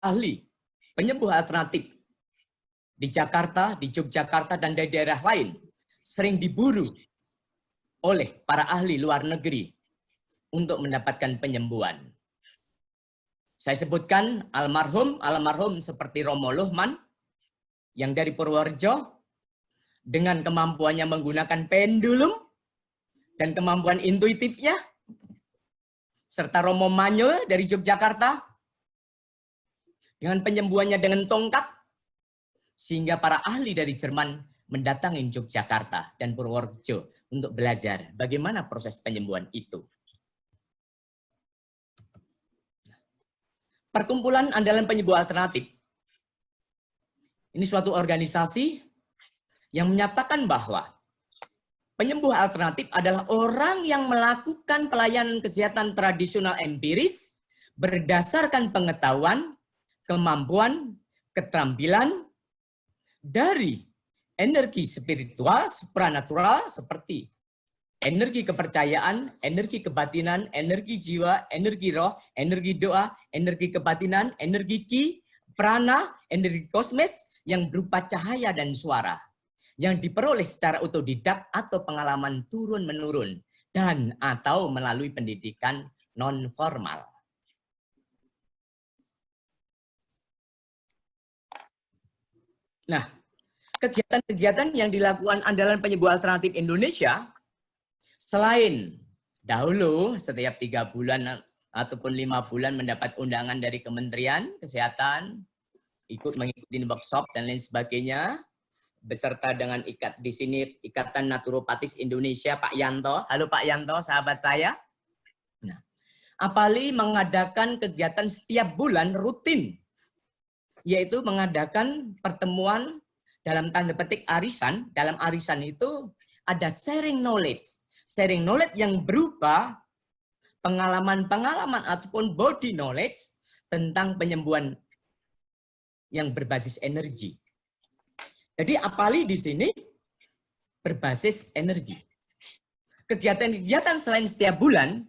ahli penyembuh alternatif di Jakarta, di Yogyakarta, dan di daerah lain sering diburu oleh para ahli luar negeri untuk mendapatkan penyembuhan. Saya sebutkan almarhum seperti Romo Luhman yang dari Purworejo dengan kemampuannya menggunakan pendulum dan kemampuan intuitifnya, serta Romo Manyul dari Yogyakarta dengan penyembuhannya dengan tongkat, sehingga para ahli dari Jerman mendatangi Yogyakarta dan Purworejo untuk belajar bagaimana proses penyembuhan itu. Perkumpulan Andalan Penyembuh Alternatif. Ini suatu organisasi yang menyatakan bahwa penyembuh alternatif adalah orang yang melakukan pelayanan kesehatan tradisional empiris berdasarkan pengetahuan, kemampuan, keterampilan dari energi spiritual, supranatural seperti energi kepercayaan, energi kebatinan, energi jiwa, energi roh, energi doa, energi kebatinan, energi ki, prana, energi kosmis yang berupa cahaya dan suara yang diperoleh secara otodidak atau pengalaman turun-menurun dan atau melalui pendidikan non-formal. Nah, kegiatan-kegiatan yang dilakukan Andalan Penyembuh Alternatif Indonesia selain dahulu setiap 3 bulan ataupun 5 bulan mendapat undangan dari Kementerian Kesehatan, ikut mengikuti workshop dan lain sebagainya, beserta dengan di sini Ikatan Naturopatis Indonesia, Pak Yanto. Halo Pak Yanto, sahabat saya. Nah, APALI mengadakan kegiatan setiap bulan rutin, yaitu mengadakan pertemuan dalam tanda petik arisan. Dalam arisan itu ada sharing knowledge. Sharing knowledge yang berupa pengalaman-pengalaman ataupun body knowledge tentang penyembuhan yang berbasis energi. Jadi APALI di sini berbasis energi. Kegiatan-kegiatan selain setiap bulan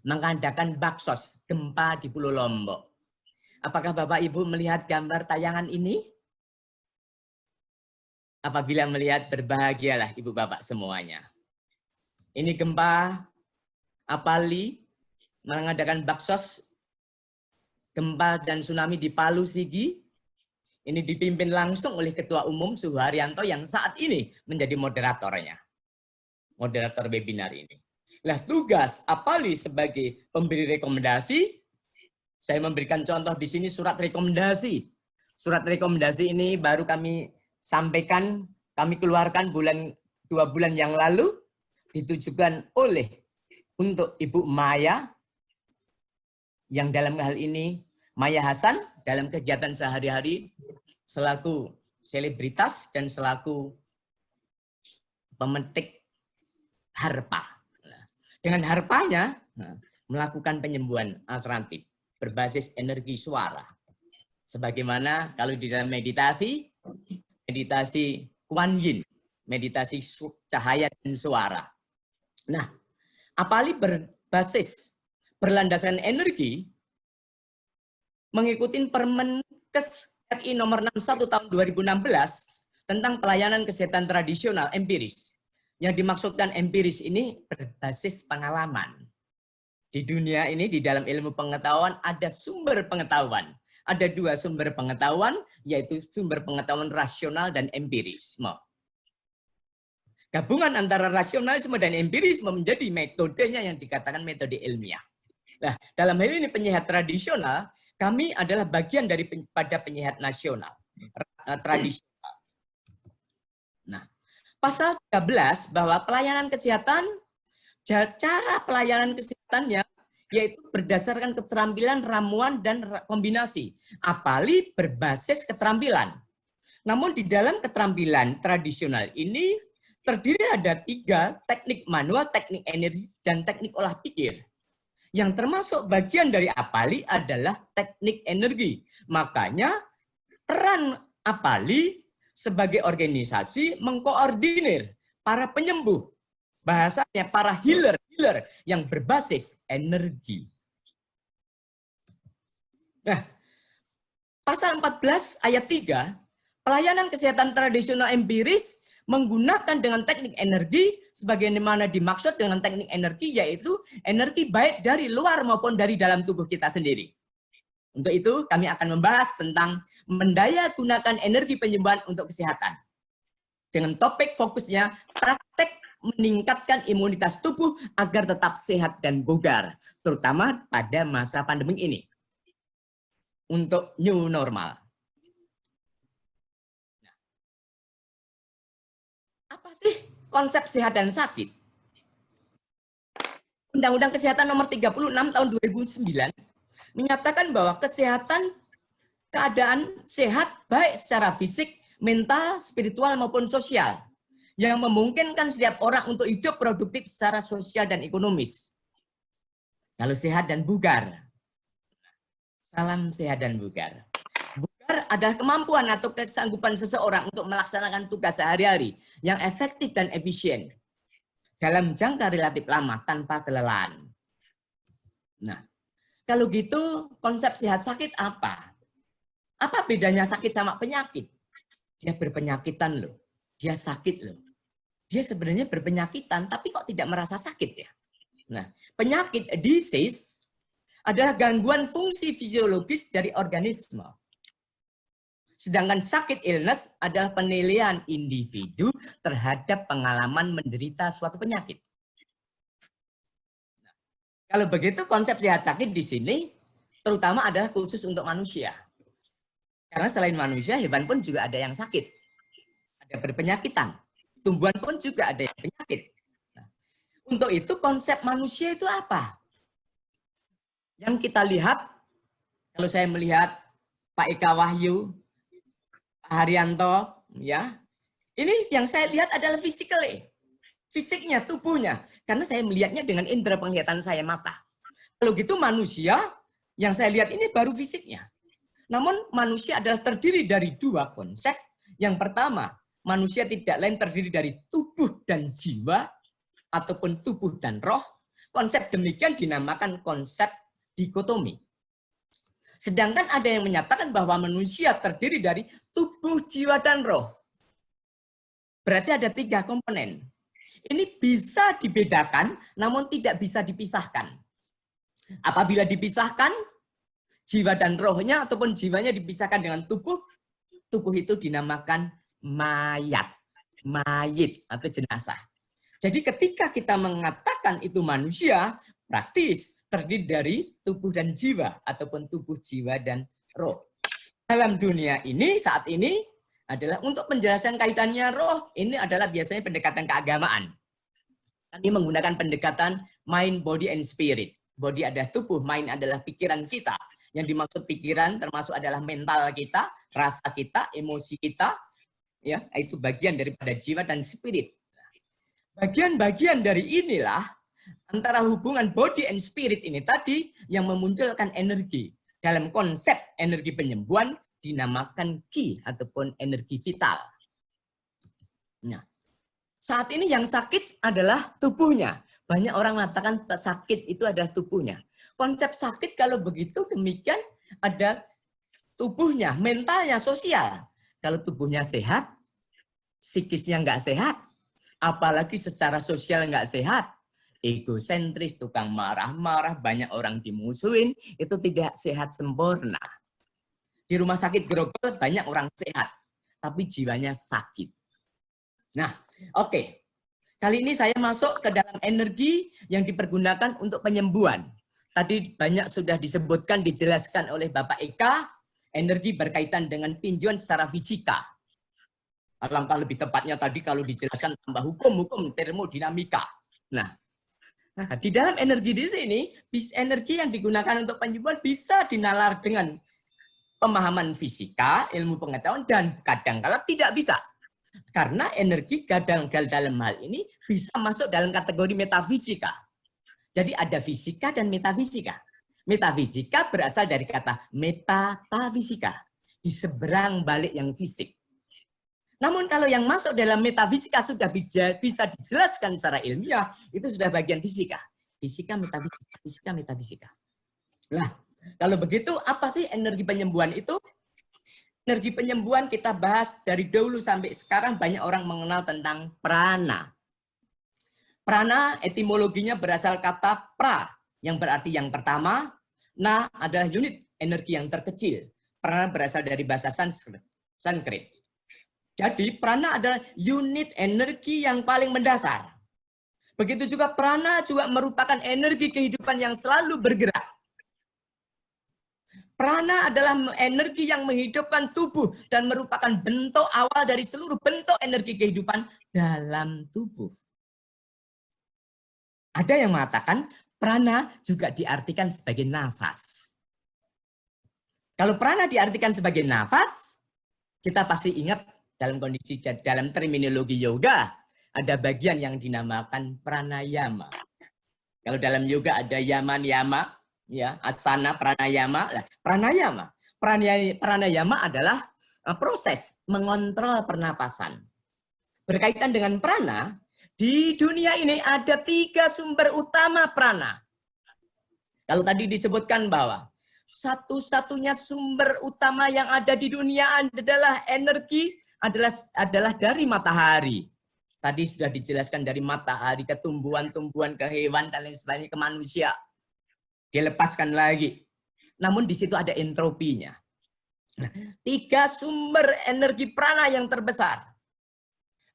mengadakan baksos gempa di Pulau Lombok. Apakah Bapak Ibu melihat gambar tayangan ini? Apabila melihat, berbahagialah Ibu Bapak semuanya. Ini gempa APALI mengadakan baksos gempa dan tsunami di Palu Sigi. Ini dipimpin langsung oleh Ketua Umum Suhu Haryanto yang saat ini menjadi moderatornya. Moderator webinar ini. Nah, tugas APALI sebagai pemberi rekomendasi, saya memberikan contoh di sini surat rekomendasi. Surat rekomendasi ini baru kami sampaikan, kami keluarkan 2 bulan yang lalu, ditujukan oleh untuk Ibu Maya, yang dalam hal ini Maya Hasan dalam kegiatan sehari-hari selaku selebritas dan selaku pemetik harpa. Dengan harpanya melakukan penyembuhan alternatif berbasis energi suara. Sebagaimana kalau di dalam meditasi, meditasi Kuan Yin, meditasi cahaya dan suara. Nah, APALI berlandaskan energi mengikuti Permenkes RI nomor 61 tahun 2016 tentang pelayanan kesehatan tradisional empiris. Yang dimaksudkan empiris ini berbasis pengalaman. Di dunia ini, di dalam ilmu pengetahuan ada sumber pengetahuan. Ada 2 sumber pengetahuan, yaitu sumber pengetahuan rasional dan empirisme. Gabungan antara rasionalisme dan empirisme menjadi metodenya yang dikatakan metode ilmiah. Nah, dalam hal ini penyihat tradisional, kami adalah bagian daripada penyihat nasional, tradisional. Nah, pasal 13 bahwa pelayanan kesehatan, cara pelayanan kesehatannya yaitu berdasarkan keterampilan, ramuan, dan kombinasi. APALI berbasis keterampilan. Namun di dalam keterampilan tradisional ini terdiri ada 3, teknik manual, teknik energi, dan teknik olah pikir. Yang termasuk bagian dari APALI adalah teknik energi. Makanya peran APALI sebagai organisasi mengkoordinir para penyembuh, bahasanya para healer yang berbasis energi. Nah, Pasal 14 ayat 3, pelayanan kesehatan tradisional empiris menggunakan dengan teknik energi sebagaimana dimaksud dengan teknik energi, yaitu energi baik dari luar maupun dari dalam tubuh kita sendiri. Untuk itu kami akan membahas tentang mendaya gunakan energi penyembuhan untuk kesehatan. Dengan topik fokusnya praktek meningkatkan imunitas tubuh agar tetap sehat dan bugar, terutama pada masa pandemi ini. Untuk new normal. Apa sih konsep sehat dan sakit? Undang-Undang Kesehatan Nomor 36 tahun 2009 menyatakan bahwa kesehatan, keadaan sehat baik secara fisik, mental, spiritual maupun sosial yang memungkinkan setiap orang untuk hidup produktif secara sosial dan ekonomis. Lalu sehat dan bugar. Salam sehat dan bugar. Bugar adalah kemampuan atau kesanggupan seseorang untuk melaksanakan tugas sehari-hari yang efektif dan efisien dalam jangka relatif lama tanpa kelelahan. Nah, kalau gitu konsep sehat sakit apa? Apa bedanya sakit sama penyakit? Dia berpenyakitan loh. Dia sakit loh. Dia sebenarnya berpenyakitan tapi kok tidak merasa sakit ya? Nah, penyakit disease adalah gangguan fungsi fisiologis dari organisme. Sedangkan sakit illness adalah penilaian individu terhadap pengalaman menderita suatu penyakit. Nah, kalau begitu konsep sehat sakit di sini terutama adalah khusus untuk manusia. Karena selain manusia, hewan pun juga ada yang sakit. Ada berpenyakitan. Tumbuhan pun juga ada yang penyakit. Nah, untuk itu konsep manusia itu apa? Yang kita lihat, kalau saya melihat Pak Eka Wahyu, Pak Haryanto, ya, ini yang saya lihat adalah physically. Fisiknya, tubuhnya. Karena saya melihatnya dengan indera penglihatan saya mata. Kalau gitu manusia, yang saya lihat ini baru fisiknya. Namun manusia adalah terdiri dari dua konsep. Yang pertama, manusia tidak lain terdiri dari tubuh dan jiwa, ataupun tubuh dan roh. Konsep demikian dinamakan konsep dikotomi. Sedangkan ada yang menyatakan bahwa manusia terdiri dari tubuh, jiwa, dan roh. Berarti ada 3 komponen. Ini bisa dibedakan, namun tidak bisa dipisahkan. Apabila dipisahkan, jiwa dan rohnya ataupun jiwanya dipisahkan dengan tubuh, tubuh itu dinamakan mayat, mayit atau jenazah. Jadi ketika kita mengatakan itu manusia, praktis terdiri dari tubuh dan jiwa ataupun tubuh, jiwa, dan roh. Dalam dunia ini saat ini adalah untuk penjelasan kaitannya roh, ini adalah biasanya pendekatan keagamaan. Kami menggunakan pendekatan mind, body, and spirit. Body adalah tubuh, mind adalah pikiran kita. Yang dimaksud pikiran termasuk adalah mental kita, rasa kita, emosi kita, ya, itu bagian daripada jiwa dan spirit. Bagian-bagian dari inilah antara hubungan body and spirit ini tadi yang memunculkan energi. Dalam konsep energi penyembuhan dinamakan ki ataupun energi vital. Nah, saat ini yang sakit adalah tubuhnya. Banyak orang mengatakan sakit itu adalah tubuhnya. Konsep sakit kalau begitu demikian ada tubuhnya, mentalnya, sosial. Kalau tubuhnya sehat, psikisnya nggak sehat, apalagi secara sosial nggak sehat, egosentris, tukang marah-marah, banyak orang dimusuhin, itu tidak sehat sempurna. Di rumah sakit Grogol banyak orang sehat, tapi jiwanya sakit. Nah, oke. Kali ini saya masuk ke dalam energi yang dipergunakan untuk penyembuhan. Tadi banyak sudah disebutkan, dijelaskan oleh Bapak Eka, energi berkaitan dengan tinjauan secara fisika. Alangkah lebih tepatnya tadi kalau dijelaskan tambah hukum termodinamika. Nah, di dalam energi di sini, energi yang digunakan untuk penyembuhan bisa dinalar dengan pemahaman fisika, ilmu pengetahuan, dan kadang-kala tidak bisa. Karena energi kadang-kala dalam hal ini bisa masuk dalam kategori metafisika. Jadi ada fisika dan metafisika. Metafisika berasal dari kata metafisika, di seberang balik yang fisik. Namun kalau yang masuk dalam metafisika sudah bisa dijelaskan secara ilmiah, itu sudah bagian fisika. Fisika, metafisika, fisika, metafisika. Nah, kalau begitu apa sih energi penyembuhan itu? Energi penyembuhan kita bahas dari dulu sampai sekarang banyak orang mengenal tentang prana. Prana etimologinya berasal kata pra, yang berarti yang pertama. Na adalah unit energi yang terkecil. Prana berasal dari bahasa Sanskrit. Jadi prana adalah unit energi yang paling mendasar. Begitu juga prana juga merupakan energi kehidupan yang selalu bergerak. Prana adalah energi yang menghidupkan tubuh dan merupakan bentuk awal dari seluruh bentuk energi kehidupan dalam tubuh. Ada yang mengatakan prana juga diartikan sebagai nafas. Kalau prana diartikan sebagai nafas, kita pasti ingat dalam terminologi yoga ada bagian yang dinamakan pranayama. Kalau dalam yoga ada yaman-yama, ya, asana, pranayama. Pranayama adalah proses mengontrol pernapasan. Berkaitan dengan prana, di dunia ini ada 3 sumber utama prana. Kalau tadi disebutkan bahwa satu-satunya sumber utama yang ada di dunia adalah energi, adalah dari matahari. Tadi sudah dijelaskan dari matahari ke tumbuhan-tumbuhan, ke hewan, dan lain sebagainya, ke manusia. Dilepaskan lagi. Namun di situ ada entropinya. Nah, 3 sumber energi prana yang terbesar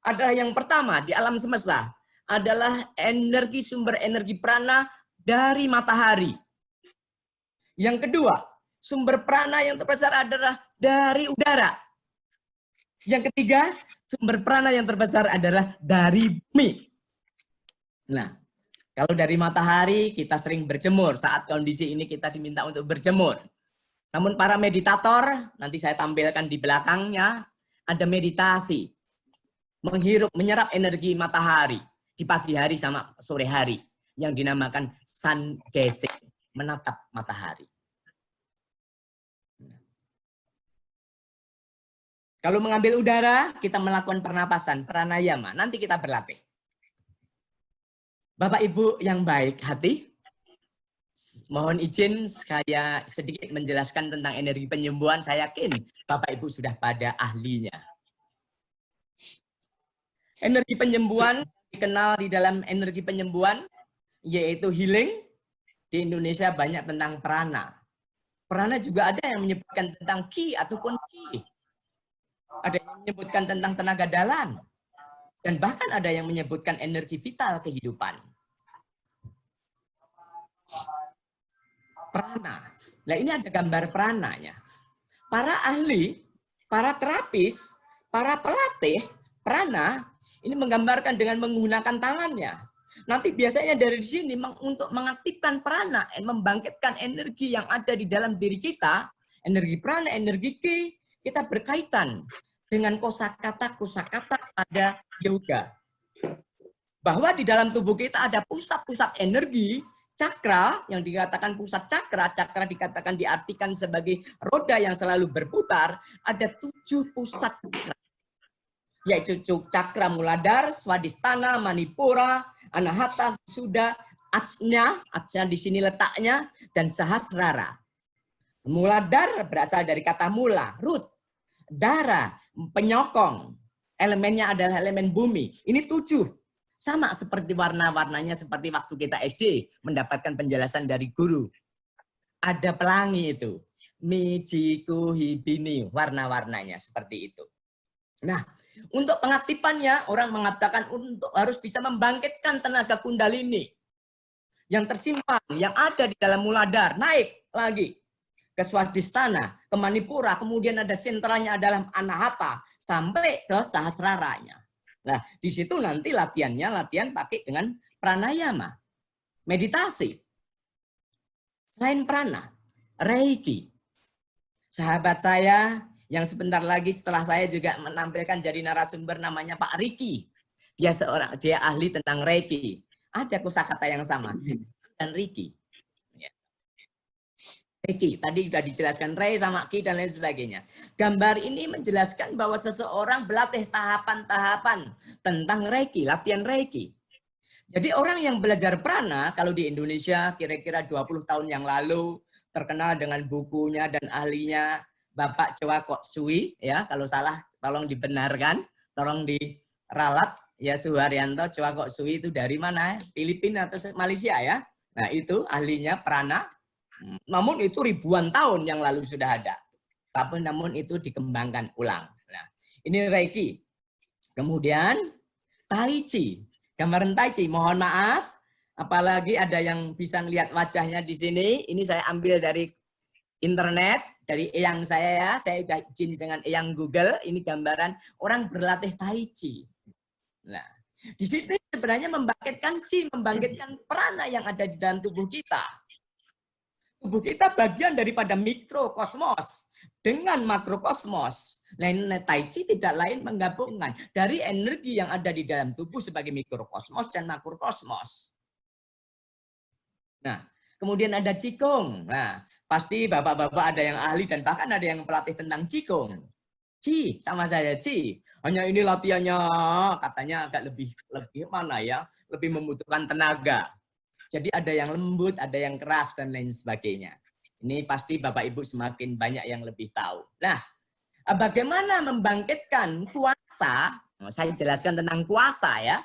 adalah yang pertama di alam semesta adalah sumber energi prana dari matahari. Yang kedua, sumber prana yang terbesar adalah dari udara. Yang ketiga, sumber prana yang terbesar adalah dari bumi. Nah, kalau dari matahari kita sering berjemur. Saat kondisi ini kita diminta untuk berjemur. Namun para meditator, nanti saya tampilkan di belakangnya, ada meditasi. Menghirup, menyerap energi matahari di pagi hari sama sore hari. Yang dinamakan sun gazing, menatap matahari. Kalau mengambil udara, kita melakukan pernapasan, pranayama. Nanti kita berlatih. Bapak Ibu yang baik hati, mohon izin saya sedikit menjelaskan tentang energi penyembuhan. Saya yakin Bapak Ibu sudah pada ahlinya. Energi penyembuhan dikenal di dalam energi penyembuhan yaitu healing. Di Indonesia banyak tentang prana. Prana juga ada yang menyebutkan tentang ki ataupun chi. Ada yang menyebutkan tentang tenaga dalam. Dan bahkan ada yang menyebutkan energi vital kehidupan. Prana. Nah, ini ada gambar prananya. Para ahli, para terapis, para pelatih prana ini menggambarkan dengan menggunakan tangannya. Nanti biasanya dari sini untuk mengaktifkan prana, membangkitkan energi yang ada di dalam diri kita, energi prana, energi ki, kita berkaitan dengan kosakata pada yoga. Bahwa di dalam tubuh kita ada pusat-pusat energi, cakra, yang dikatakan pusat cakra, cakra dikatakan diartikan sebagai roda yang selalu berputar, ada 7 pusat cakra. Yaitu cakra Muladhara, Swadhisthana, Manipura, Anahata, Visuddha, Ajna di sini letaknya, dan Sahasrara. Muladhara berasal dari kata mula, root. Dara, penyokong. Elemennya adalah elemen bumi. Ini 7. Sama seperti warna-warnanya seperti waktu kita SD mendapatkan penjelasan dari guru. Ada pelangi itu. Mijiku hibini, warna-warnanya seperti itu. Nah, untuk pengaktifannya orang mengatakan untuk harus bisa membangkitkan tenaga kundalini yang tersimpan, yang ada di dalam Muladhara, naik lagi ke Swadhisthana, ke Manipura, kemudian ada sentralnya adalah Anahata, sampai ke Sahasraranya. Nah, di situ nanti latihan pakai dengan pranayama, meditasi. Selain prana, reiki. Sahabat saya yang sebentar lagi setelah saya juga menampilkan jadi narasumber namanya Pak Riki. Dia ahli tentang reiki. Ada kosakata yang sama dan Riki. Reiki, tadi sudah dijelaskan Rei sama Ki dan lain sebagainya. Gambar ini menjelaskan bahwa seseorang berlatih tahapan-tahapan tentang Reiki, latihan Reiki. Jadi orang yang belajar prana, kalau di Indonesia kira-kira 20 tahun yang lalu, terkenal dengan bukunya dan ahlinya Bapak Choa Kok Sui, ya kalau salah tolong dibenarkan, tolong diralat ya. Suharyanto Choa Kok Sui itu dari mana? Filipina atau Malaysia ya. Nah itu ahlinya prana. Namun itu ribuan tahun yang lalu sudah ada. Tapi namun itu dikembangkan ulang. Nah ini Reiki. Kemudian Tai Chi. Gambaran Tai Chi. Mohon maaf, apalagi ada yang bisa lihat wajahnya di sini. Ini saya ambil dari internet, dari eyang saya ya. Saya sudah izin dengan eyang Google. Ini gambaran orang berlatih Tai Chi. Nah, di situ sebenarnya membangkitkan Chi, membangkitkan prana yang ada di dalam tubuh kita. Tubuh kita bagian daripada mikrokosmos dengan makrokosmos. Nah, Tai Chi tidak lain menggabungkan dari energi yang ada di dalam tubuh sebagai mikrokosmos dan makrokosmos. Nah, kemudian ada Qigong. Nah, pasti bapak-bapak ada yang ahli dan bahkan ada yang pelatih tentang Qigong. Qi sama saya Qi. Hanya ini latihannya katanya agak lebih mana ya? Lebih membutuhkan tenaga. Jadi ada yang lembut, ada yang keras dan lain sebagainya. Ini pasti Bapak Ibu semakin banyak yang lebih tahu. Nah, bagaimana membangkitkan kuasa? Saya jelaskan tentang kuasa ya.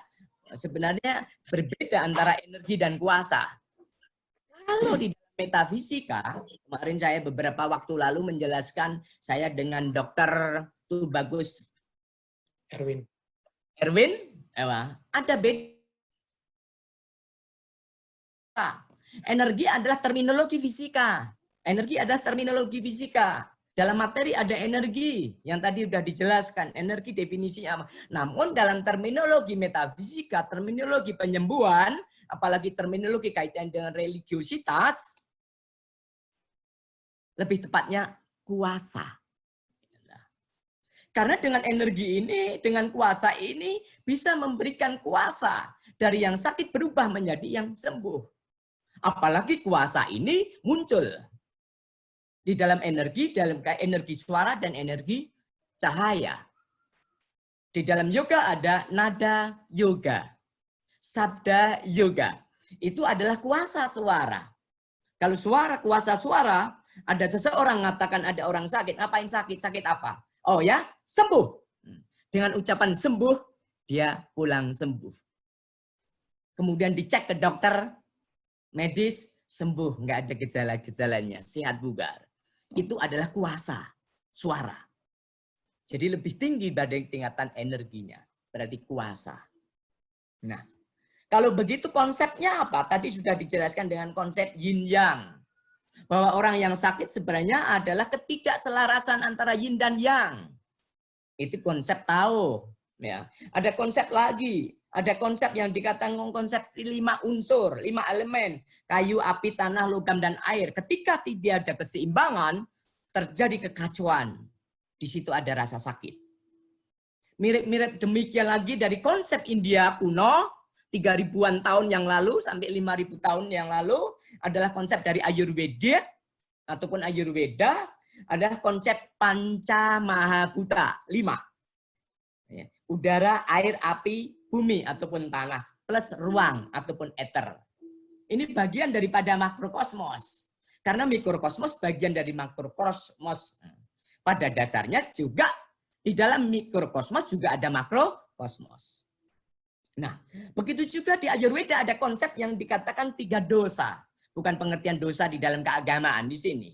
Sebenarnya berbeda antara energi dan kuasa. Kalau di metafisika, kemarin saya beberapa waktu lalu menjelaskan saya dengan Dr. Tubagus Erwin, ada beda. Energi adalah terminologi fisika. Energi adalah terminologi fisika. Dalam materi ada energi yang tadi sudah dijelaskan. Energi definisinya apa? Namun dalam terminologi metafisika, terminologi penyembuhan, apalagi terminologi kaitan dengan religiositas, lebih tepatnya kuasa. Karena dengan energi ini, dengan kuasa ini bisa memberikan kuasa dari yang sakit berubah menjadi yang sembuh. Apalagi kuasa ini muncul di dalam energi suara dan energi cahaya. Di dalam yoga ada nada yoga, sabda yoga. Itu adalah kuasa suara. Kalau suara, kuasa suara, ada seseorang mengatakan ada orang sakit. Ngapain sakit? Sakit apa? Oh ya, sembuh. Dengan ucapan sembuh, dia pulang sembuh. Kemudian dicek ke dokter medis, sembuh, nggak ada gejala-gejalanya, sehat bugar. Itu adalah kuasa suara. Jadi lebih tinggi dari tingkatan energinya, berarti kuasa. Nah, kalau begitu konsepnya apa? Tadi sudah dijelaskan dengan konsep yin yang. Bahwa orang yang sakit sebenarnya adalah ketidakselarasan antara yin dan yang. Itu konsep tahu. Ya. Ada konsep lagi. Ada konsep yang dikatakan konsep 5 unsur, 5 elemen. Kayu, api, tanah, logam, dan air. Ketika tidak ada keseimbangan, terjadi kekacauan. Di situ ada rasa sakit. Mirip-mirip demikian lagi dari konsep India kuno, 3000-an tahun yang lalu sampai 5000 tahun yang lalu, adalah konsep dari Ayurveda, ataupun Ayurveda, adalah konsep Panca Mahabhuta, 5. Udara, air, api, bumi ataupun tanah, plus ruang ataupun ether. Ini bagian daripada makrokosmos. Karena mikrokosmos bagian dari makrokosmos. Pada dasarnya juga di dalam mikrokosmos juga ada makrokosmos. Nah, begitu juga di Ayurveda ada konsep yang dikatakan 3 dosa. Bukan pengertian dosa di dalam keagamaan di sini.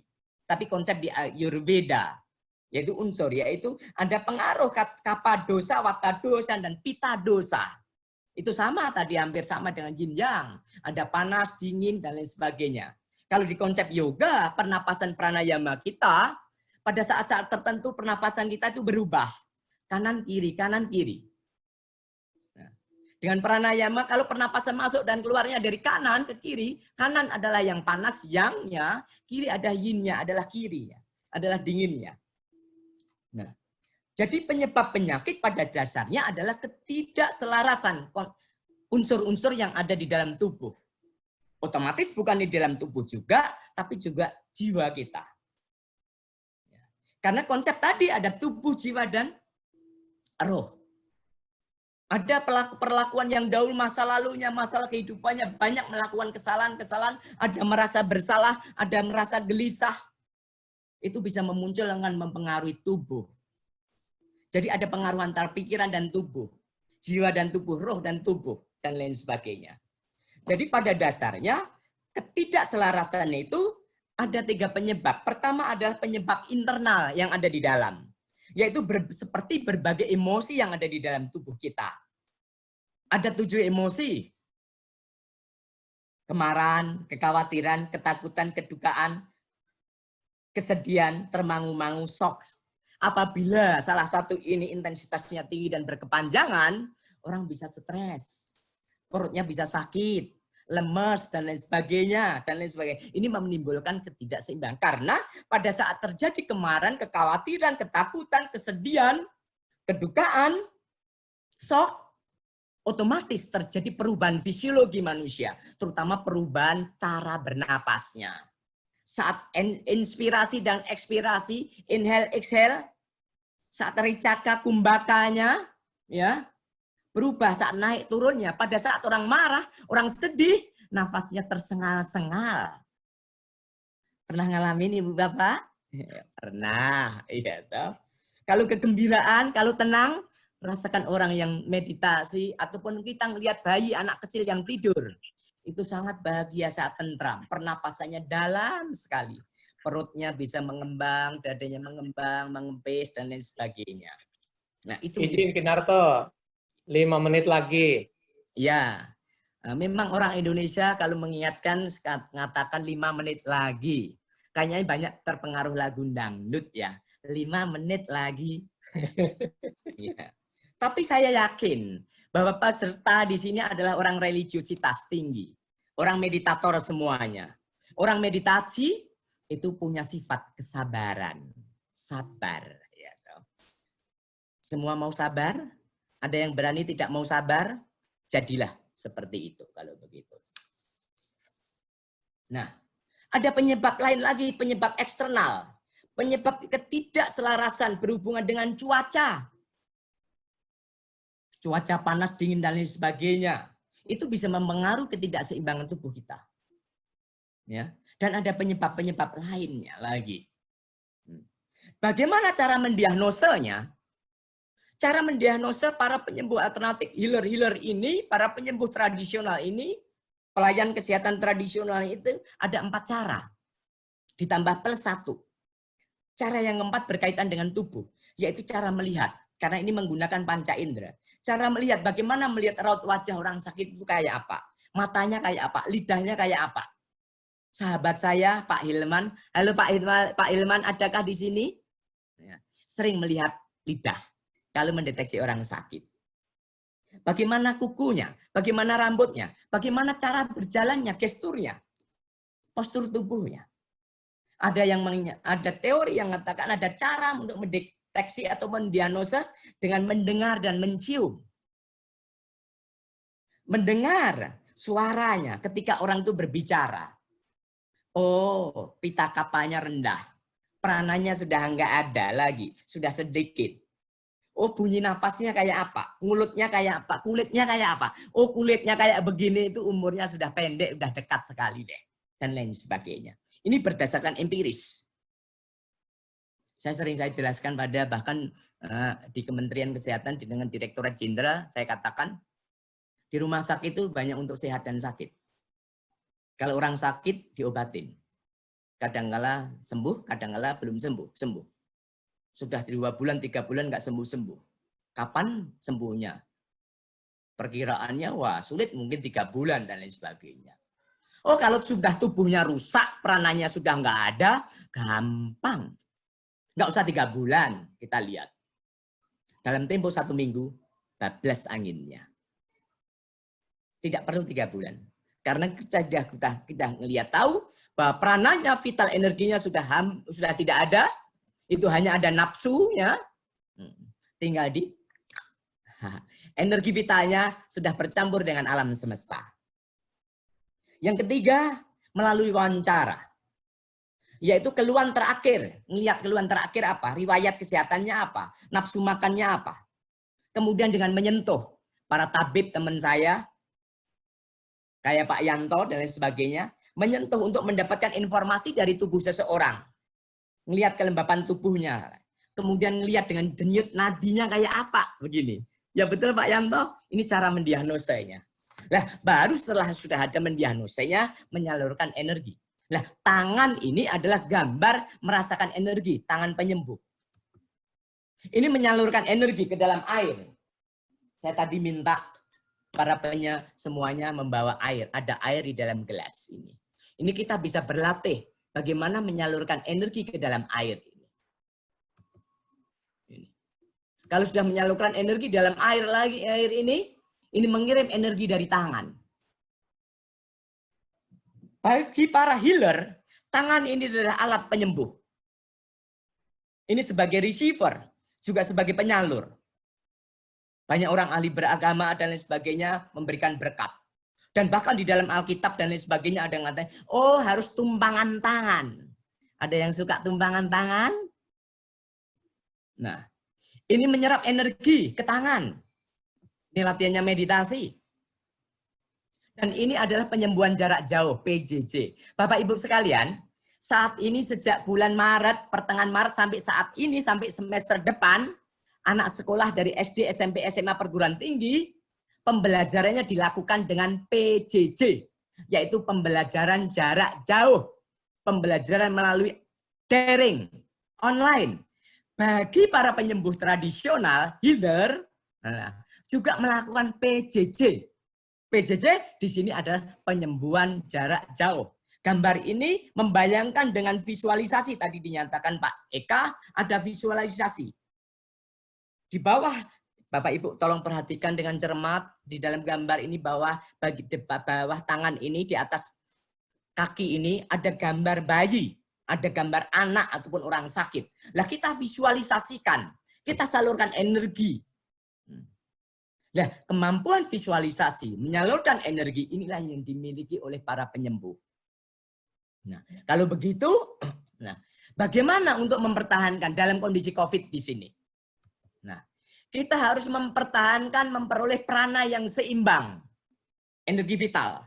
Tapi konsep di Ayurveda. Yaitu unsur, yaitu ada pengaruh kapha dosa, vata dosa, dan pitta dosa. Itu sama tadi, hampir sama dengan yin yang. Ada panas, dingin, dan lain sebagainya. Kalau di konsep yoga, pernapasan pranayama kita, pada saat-saat tertentu pernapasan kita itu berubah. Kanan, kiri, kanan, kiri. Nah, dengan pranayama, kalau pernapasan masuk dan keluarnya dari kanan ke kiri, kanan adalah yang panas, yang-nya, kiri ada yin-nya, adalah kirinya, adalah dinginnya. Nah, jadi penyebab penyakit pada dasarnya adalah ketidakselarasan unsur-unsur yang ada di dalam tubuh. Otomatis bukan di dalam tubuh juga, tapi juga jiwa kita. Karena konsep tadi ada tubuh, jiwa, dan roh. Ada perlakuan yang gaul masa lalunya, masalah kehidupannya, banyak melakukan kesalahan-kesalahan, ada merasa bersalah, ada merasa gelisah. itu bisa memunculkan mempengaruhi tubuh. Jadi ada pengaruh antara pikiran dan tubuh, jiwa dan tubuh, roh dan tubuh, dan lain sebagainya. Jadi pada dasarnya ketidakselarasan itu ada 3 penyebab. Pertama adalah penyebab internal yang ada di dalam, yaitu seperti berbagai emosi yang ada di dalam tubuh kita. Ada 7 emosi. Kemarahan, kekhawatiran, ketakutan, kedukaan, kesedihan, termangu-mangu, shock. Apabila salah satu ini intensitasnya tinggi dan berkepanjangan, orang bisa stres, perutnya bisa sakit, lemes, dan lain sebagainya. Ini menimbulkan ketidakseimbangan. Karena pada saat terjadi kemarahan, kekhawatiran, ketakutan, kesedihan, kedukaan, shock, otomatis terjadi perubahan fisiologi manusia, terutama perubahan cara bernapasnya. Saat inspirasi dan ekspirasi, inhale, exhale, saat ricaka kumbakanya, ya, berubah saat naik turunnya. Pada saat orang marah, orang sedih, nafasnya tersengal-sengal. Pernah ngalamin Ibu Bapak? Pernah, iya toh. Kalau kegembiraan, kalau tenang, rasakan orang yang meditasi, ataupun kita ngelihat bayi, anak kecil yang tidur. Itu sangat bahagia saat tentram. Pernapasannya dalam sekali. Perutnya bisa mengembang, dadanya mengembang, mengempis, dan lain sebagainya. Nah, itu. Izin Kinarto, 5 menit lagi. Ya, memang orang Indonesia kalau mengingatkan, mengatakan 5 menit lagi. Kayaknya banyak terpengaruh lagu dangdut ya. 5 menit lagi. Ya. Tapi saya yakin bahwa peserta di sini adalah orang religiusitas tinggi. Orang meditator semuanya. Orang meditasi itu punya sifat kesabaran. Sabar. Ya. Semua mau sabar? Ada yang berani tidak mau sabar? Jadilah seperti itu kalau begitu. Nah, ada penyebab lain lagi, penyebab eksternal. Penyebab ketidakselarasan berhubungan dengan cuaca. Cuaca panas, dingin, dan lain sebagainya. Itu bisa mempengaruhi ketidakseimbangan tubuh kita. Ya. Dan ada penyebab-penyebab lainnya lagi. Bagaimana cara mendiagnosanya? Cara mendiagnosa para penyembuh alternatif, healer-healer ini, para penyembuh tradisional ini, pelayan kesehatan tradisional itu ada 4 cara. Ditambah plus 1. Cara yang keempat berkaitan dengan tubuh, yaitu cara melihat. Karena ini menggunakan panca indera. Cara melihat, bagaimana melihat raut wajah orang sakit itu kayak apa. Matanya kayak apa, lidahnya kayak apa. Sahabat saya, Pak Hilman. Halo Pak Hilman, adakah di sini? Sering melihat lidah kalau mendeteksi orang sakit. Bagaimana kukunya, bagaimana rambutnya, bagaimana cara berjalannya, gesturnya, postur tubuhnya. Ada teori yang mengatakan ada cara untuk mendeteksi atau mendiagnosa dengan mendengar dan mencium. Mendengar suaranya ketika orang itu berbicara. Oh, pita kapanya rendah. Prananya sudah enggak ada lagi, sudah sedikit. Oh, bunyi nafasnya kayak apa? Mulutnya kayak apa? Kulitnya kayak apa? Oh, kulitnya kayak begini, itu umurnya sudah pendek, sudah dekat sekali deh. Dan lain sebagainya. Ini berdasarkan empiris. Saya jelaskan pada bahkan di Kementerian Kesehatan dengan Direktorat Jenderal, saya katakan di rumah sakit itu banyak untuk sehat dan sakit. Kalau orang sakit diobatin. Kadang-kala sembuh, kadang-kala belum sembuh. Sudah 2 bulan, 3 bulan nggak sembuh-sembuh. Kapan sembuhnya? Perkiraannya wah sulit, mungkin 3 bulan dan lain sebagainya. Oh, kalau sudah tubuhnya rusak, peranannya sudah nggak ada, gampang. Nggak usah 3 bulan, kita lihat. Dalam tempo 1 minggu, bablas anginnya. Tidak perlu 3 bulan. Karena kita ngelihat tahu bahwa peranannya, vital energinya sudah tidak ada, itu hanya ada nafsunya, tinggal di energi vitalnya sudah bercampur dengan alam semesta. Yang ketiga, melalui wawancara. Yaitu keluhan terakhir. Melihat keluhan terakhir apa? Riwayat kesehatannya apa? Nafsu makannya apa? Kemudian dengan menyentuh para tabib teman saya, kayak Pak Yanto dan lain sebagainya, menyentuh untuk mendapatkan informasi dari tubuh seseorang. ngelihat kelembapan tubuhnya. Kemudian lihat dengan denyut nadinya kayak apa, begini. Ya betul Pak Yanto, ini cara mendiagnosanya. Nah, baru setelah sudah ada mendiagnosanya, menyalurkan energi. Nah, tangan ini adalah gambar merasakan energi, tangan penyembuh. Ini menyalurkan energi ke dalam air. Saya tadi minta para semuanya membawa air. Ada air di dalam gelas ini. Ini kita bisa berlatih bagaimana menyalurkan energi ke dalam air. Kalau sudah menyalurkan energi dalam air ini mengirim energi dari tangan. Bagi para healer, tangan ini adalah alat penyembuh. Ini sebagai receiver, juga sebagai penyalur. Banyak orang ahli beragama dan lain sebagainya memberikan berkat. Dan bahkan di dalam Alkitab dan lain sebagainya ada yang mengatakan, oh harus tumpangan tangan. Ada yang suka tumpangan tangan? Nah, ini menyerap energi ke tangan. Ini latihannya meditasi. Dan ini adalah penyembuhan jarak jauh, PJJ. Bapak Ibu sekalian, saat ini sejak bulan Maret, pertengahan Maret sampai saat ini, sampai semester depan, anak sekolah dari SD, SMP, SMA, perguruan tinggi, pembelajarannya dilakukan dengan PJJ, yaitu pembelajaran jarak jauh. Pembelajaran melalui daring, online. Bagi para penyembuh tradisional, healer, juga melakukan PJJ. PJJ di sini adalah penyembuhan jarak jauh. Gambar ini membayangkan dengan visualisasi, tadi dinyatakan Pak Eka, ada visualisasi. Di bawah, Bapak Ibu tolong perhatikan dengan cermat, di dalam gambar ini bawah tangan ini, di atas kaki ini ada gambar bayi. Ada gambar anak ataupun orang sakit. Lah kita visualisasikan, kita salurkan energi. Nah, kemampuan visualisasi, menyalurkan energi inilah yang dimiliki oleh para penyembuh. Nah, kalau begitu, nah, bagaimana untuk mempertahankan dalam kondisi COVID di sini? Nah, kita harus mempertahankan, memperoleh prana yang seimbang, energi vital.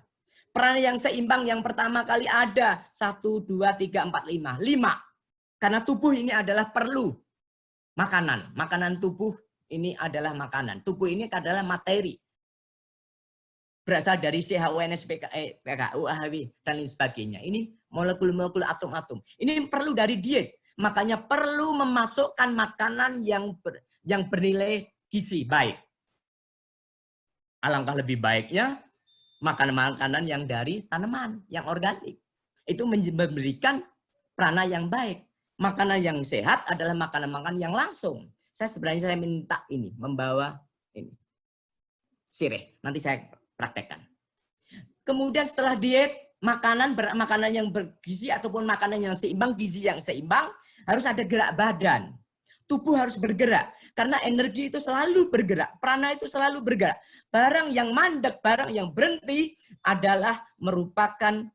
Prana yang seimbang yang pertama kali ada 1, 2, 3, 4, 5. 5. Karena tubuh ini adalah perlu makanan. Makanan tubuh ini adalah makanan. Tubuh ini adalah materi. Berasal dari CHONS, PKU, AHW, dan lain sebagainya. Ini molekul-molekul atom-atom. Ini perlu dari diet. Makanya perlu memasukkan makanan yang bernilai gizi baik. Alangkah lebih baiknya makanan-makanan yang dari tanaman, yang organik. Itu memberikan prana yang baik. Makanan yang sehat adalah makanan-makanan yang langsung. Saya minta ini, membawa ini. Sirih, nanti saya praktekkan. Kemudian setelah diet, makanan yang bergizi ataupun makanan yang seimbang, gizi yang seimbang, harus ada gerak badan. Tubuh harus bergerak. Karena energi itu selalu bergerak. Prana itu selalu bergerak. Barang yang mandek, barang yang berhenti adalah merupakan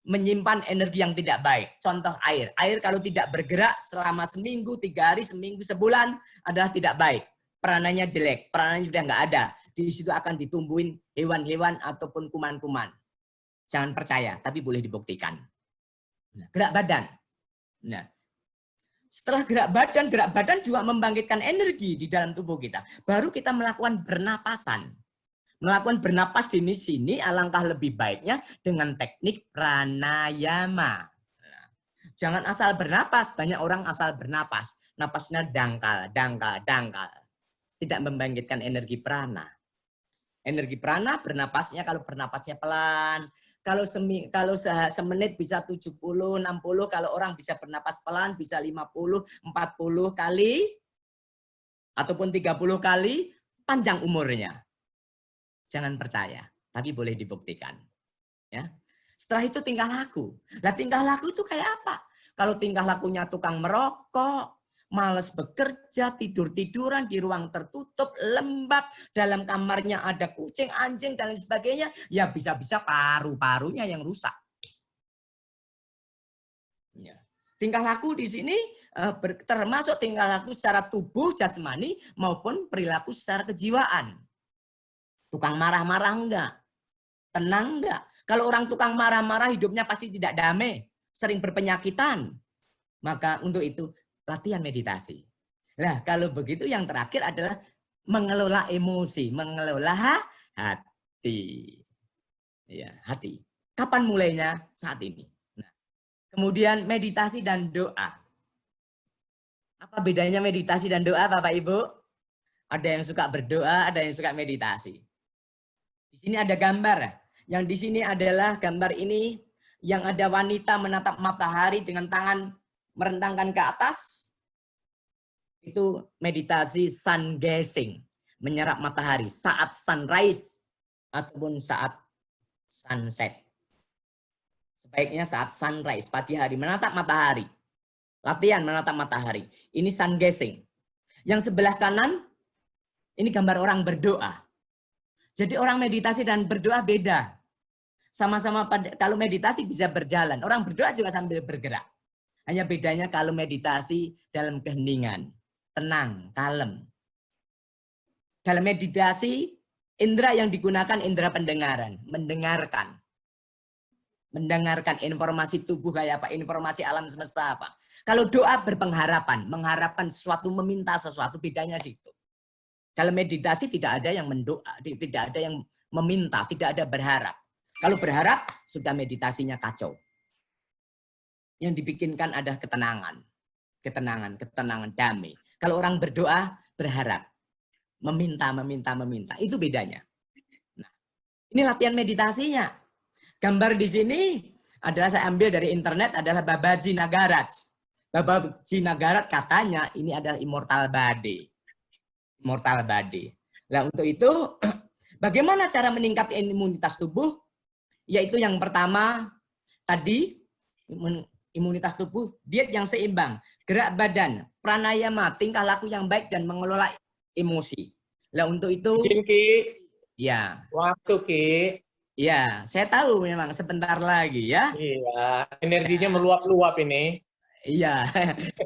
menyimpan energi yang tidak baik. Contoh air. Air kalau tidak bergerak selama seminggu, 3 hari, seminggu, sebulan adalah tidak baik. Prananya jelek. Prananya sudah nggak ada. Di situ akan ditumbuhin hewan-hewan ataupun kuman-kuman. Jangan percaya, tapi boleh dibuktikan. Nah, gerak badan. Nah, setelah gerak badan juga membangkitkan energi di dalam tubuh kita. Baru kita melakukan bernapasan. Melakukan bernapas di sini alangkah lebih baiknya dengan teknik pranayama. Nah, jangan asal bernapas. Banyak orang asal bernapas. Napasnya dangkal. Tidak membangkitkan energi prana. Energi prana bernapasnya, kalau bernapasnya pelan. Kalau semenit bisa 70, 60, kalau orang bisa bernapas pelan bisa 50, 40 kali ataupun 30 kali, panjang umurnya. Jangan percaya, tapi boleh dibuktikan. Ya. Setelah itu tingkah laku. Nah, tingkah laku itu kayak apa? Kalau tingkah lakunya tukang merokok, malas bekerja, tidur-tiduran di ruang tertutup, lembab, dalam kamarnya ada kucing, anjing, dan lain sebagainya, ya bisa-bisa paru-parunya yang rusak. Ya. Tingkah laku di sini termasuk tingkah laku secara tubuh, jasmani, maupun perilaku secara kejiwaan. Tukang marah-marah enggak? Tenang enggak? Kalau orang tukang marah-marah hidupnya pasti tidak damai, sering berpenyakitan. Maka untuk itu latihan meditasi. Nah, kalau begitu yang terakhir adalah mengelola emosi, mengelola hati. Ya, hati. Kapan mulainya? Saat ini. Nah, kemudian meditasi dan doa. Apa bedanya meditasi dan doa, Bapak Ibu? Ada yang suka berdoa, ada yang suka meditasi. Di sini ada gambar. Yang di sini adalah gambar ini yang ada wanita menatap matahari dengan tangan merentangkan ke atas. Itu meditasi sun gazing, menyerap matahari saat sunrise ataupun saat sunset. Sebaiknya saat sunrise, pagi hari, menatap matahari. Latihan menatap matahari. Ini sun gazing. Yang sebelah kanan, ini gambar orang berdoa. Jadi orang meditasi dan berdoa beda. Sama-sama kalau meditasi bisa berjalan. Orang berdoa juga sambil bergerak. Hanya bedanya kalau meditasi dalam keheningan. Tenang, kalem. Dalam meditasi, indera yang digunakan indera pendengaran. Mendengarkan. Mendengarkan informasi tubuh kayak apa, informasi alam semesta apa. Kalau doa berpengharapan, mengharapkan sesuatu, meminta sesuatu, bedanya situ. Dalam meditasi tidak ada yang mendoa, tidak ada yang meminta, tidak ada berharap. Kalau berharap, sudah meditasinya kacau. Yang dibikinkan ada ketenangan. Ketenangan, damai. Kalau orang berdoa, berharap. Meminta. Itu bedanya. Nah, ini latihan meditasinya. Gambar di sini adalah saya ambil dari internet adalah Babaji Nagaraj. Babaji Nagaraj katanya ini adalah immortal body. Immortal body. Nah untuk itu bagaimana cara meningkatkan imunitas tubuh? Yaitu yang pertama tadi imunitas tubuh, diet yang seimbang, gerak badan, pranayama, tingkah laku yang baik dan mengelola emosi. Nah untuk itu Ki. Ya. Waktu Ki. Ya, saya tahu memang sebentar lagi ya. Iya, energinya meluap-luap ini. Iya,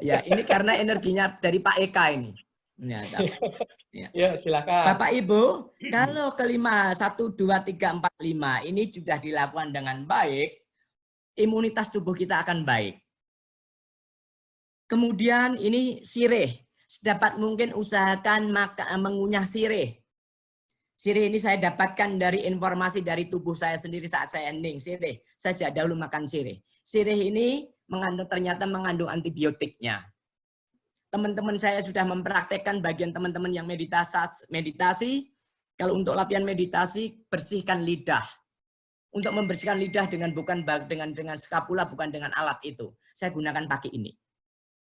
ya ini karena energinya dari Pak Eka ini. Ya, ya silakan. Bapak Ibu, kalau kelima 1, 2, 3, 4, 5 ini sudah dilakukan dengan baik, imunitas tubuh kita akan baik. Kemudian ini sirih, sedapat mungkin usahakan mengunyah sirih. Sirih ini saya dapatkan dari informasi dari tubuh saya sendiri saat saya hening. Sirih, saya sejak dahulu makan sirih. Sirih ini ternyata mengandung antibiotiknya. Teman-teman saya sudah mempraktekkan bagian teman-teman yang meditasi. Kalau untuk latihan meditasi, bersihkan lidah. Untuk membersihkan lidah bukan dengan skapula, bukan dengan alat itu. Saya gunakan pakai ini.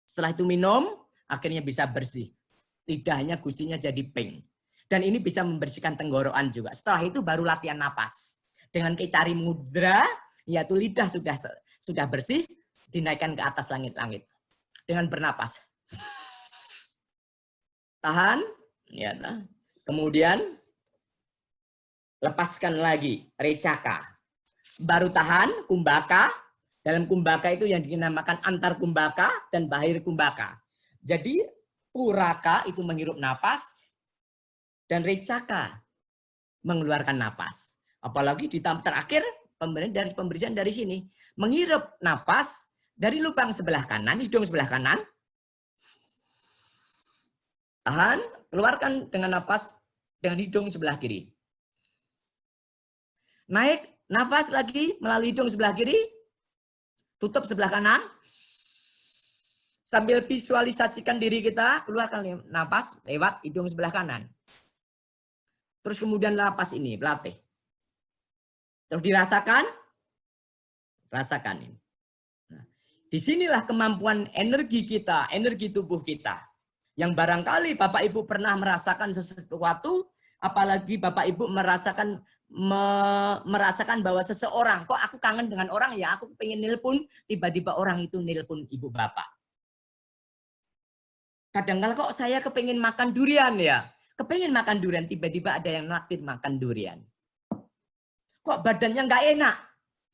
Setelah itu minum, akhirnya bisa bersih. Lidahnya, gusinya jadi pink. Dan ini bisa membersihkan tenggorokan juga. Setelah itu baru latihan napas. Dengan kecari mudra, yaitu lidah sudah bersih, dinaikkan ke atas langit-langit. Dengan bernapas. Tahan. Ya, kemudian lepaskan lagi. Recaka. Baru tahan, kumbaka. Dalam kumbaka itu yang dinamakan antar kumbaka dan bahir kumbaka. Jadi puraka itu menghirup napas. Dan recaka mengeluarkan napas. Apalagi di tahap terakhir pemberian dari sini. Menghirup napas dari lubang sebelah kanan, hidung sebelah kanan. Tahan, keluarkan dengan napas dengan hidung sebelah kiri. Naik nafas lagi melalui hidung sebelah kiri. Tutup sebelah kanan. Sambil visualisasikan diri kita, keluarkan napas lewat hidung sebelah kanan. Terus kemudian lapas ini, pelatih. Terus dirasakan. Rasakan ini. Nah, disinilah kemampuan energi kita, energi tubuh kita. Yang barangkali Bapak Ibu pernah merasakan sesuatu, apalagi Bapak Ibu merasakan bahwa seseorang, kok aku kangen dengan orang ya, aku pengen nelpon, tiba-tiba orang itu nelpon Ibu Bapak. Kadang-kadang kok saya kepengen makan durian ya. Kepengen makan durian, tiba-tiba ada yang naktir makan durian. Kok badannya nggak enak?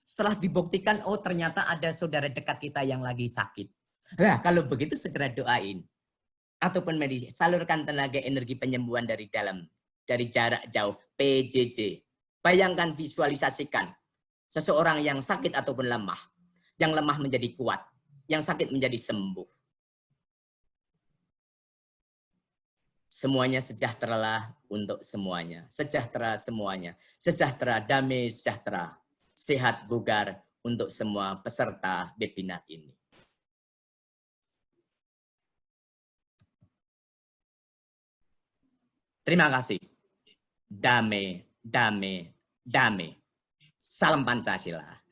Setelah dibuktikan, oh ternyata ada saudara dekat kita yang lagi sakit. Nah, kalau begitu segera doain. Ataupun meditasi, salurkan tenaga energi penyembuhan dari dalam. Dari jarak jauh, PJJ. Bayangkan, visualisasikan. Seseorang yang sakit ataupun lemah. Yang lemah menjadi kuat. yang sakit menjadi sembuh. Semuanya sejahteralah untuk semuanya. Sejahtera semuanya. Sejahtera, damai, sejahtera. Sehat, bugar untuk semua peserta webinar ini. Terima kasih. Damai, damai, damai. Salam Pancasila.